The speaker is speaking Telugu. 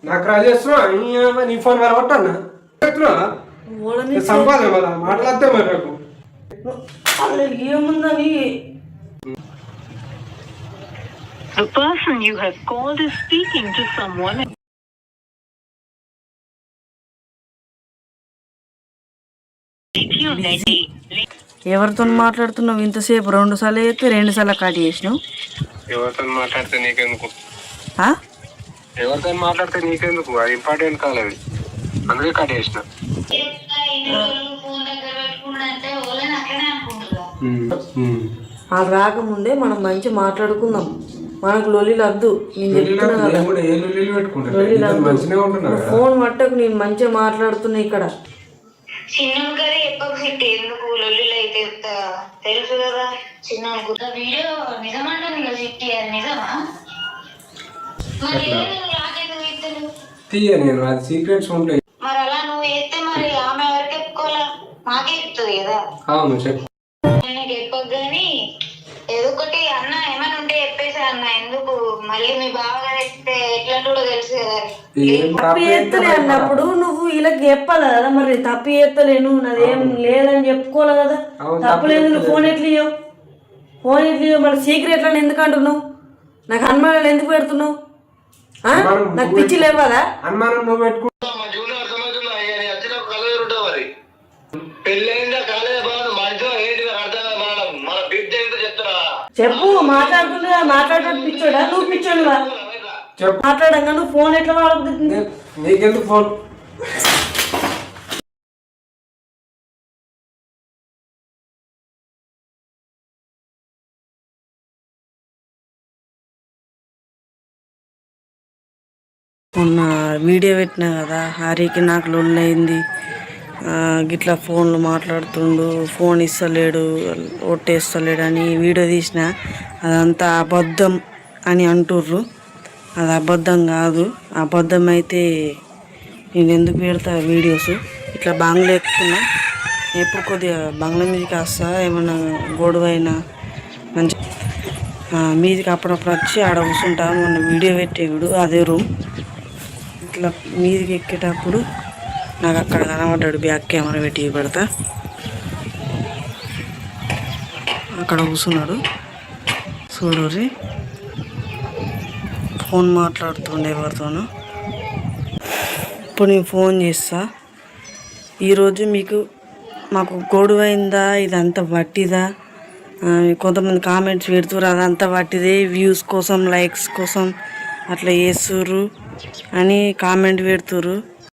నాకు రా చేస్తున్నా నీ ఫోన్ వేరే కొట్టన్నా సంపాదన మరి మాట్లాడితే మరి నాకు ఏముందని The person you have called is speaking to someone. ఎవరితో మాట్లాడుతున్నావు ఇంతసేపు 2 సార్లు అయితే 2 సార్లు కట్ చేసినావు. ఎవరితో మాట్లాడితే నీకెందుకు ఎవరితో మాట్లాడితే నీకెందుకు అది ఇంపార్టెంట్ కాలేదు అందుకే కట్ చేసిన. అది రాకముందే మనం మంచి మాట్లాడుకుందాం. మనకు లొల్లిలు వద్దు. నేను చెప్తున్నా కదా ఫోన్ మట్టకు నేను మంచిగా మాట్లాడుతున్నా ఇక్కడ. చిన్న గారు ఎప్పకు సిట్టి ఎందుకు లొల్లిలు అయితే తెలుసు కదా. చిన్న వీడియో నిజమంటుంది కదా సిట్టి, అది నిజమా? మరి నేను అది సీక్రెట్స్ ఉంటాయి. మరి అలా నువ్వు వేస్తే మరి ఆమె ఎవరికి చెప్పుకోవాలా? మాకే చెప్తుంది కదా. అవును చెప్పు. నేను చెప్పకు గాని ఏదో ఒకటి అన్న ఏమైనా ఉంటే చెప్పేసా అన్న. ఎందుకు మళ్ళీ మీ బావగారు చెప్తే ఎట్లా కూడా తెలుసు కదా. తప్పు చేస్తలే అన్నప్పుడు నువ్వు వీళ్ళకి చెప్పాలి కదా. మరి తప్పు చేస్తలేను నాదేం లేదని చెప్పుకోవాలి కదా. తప్పు లేదు. నువ్వు ఫోన్ ఎట్లియవు మరి సీక్రెట్ అని ఎందుకు అంటున్నావు? నాకు అనుమానాలు ఎందుకు పెడుతున్నావు? నాకు పిచ్చి లేవాలా? అనుమానం నువ్వు పెట్టుకో. చెప్పు. మాట్లాడేటట్టు పిచ్చోడా? నువ్వు పిచ్చోడువా? మాట్లాడంగా నువ్వు ఫోన్ ఎట్లా వాడుతుంది? నీకెందుకు ఫోన్? మొన్న వీడియో పెట్టినా కదా, హరికి నాకు లొల్లయింది, గిట్లా ఫోన్లు మాట్లాడుతుండు, ఫోన్ ఇస్తలేడు, ఒట్టేస్తలేడు అని వీడియో తీసిన. అదంతా అబద్ధం అని అంటుర్రు. అది అబద్ధం కాదు. అబద్ధం అయితే నేను ఎందుకు పెడతా వీడియోస్? ఇట్లా బంగ్లా ఎక్కుతున్నా. ఎప్పుడు కొద్దిగా బంగ్లా మీదకి వస్తా, ఏమన్నా గొడవ అయినా మంచి మీదికి అప్పుడప్పుడు వచ్చి ఆడ కూర్చుంటా. మొన్న వీడియో పెట్టేవాడు అదే రూమ్. ఇట్లా మీదికి ఎక్కేటప్పుడు నాకు అక్కడ కనబడ్డాడు. బ్యాక్ కెమెరా పెట్టి పెడతా. అక్కడ కూర్చున్నాడు చూడరి. ఫోన్ మాట్లాడుతుండే ఎవరితోనూ. ఇప్పుడు నేను ఫోన్ చేస్తా. ఈరోజు మాకు గొడవైందా, ఇదంతా వట్టిదా? కొంతమంది కామెంట్స్ పెడుతుర్రు అదంతా వట్టిదే, వ్యూస్ కోసం లైక్స్ కోసం అట్లా చేస్తుర్రు అని కామెంట్ పెడుతుర్రు.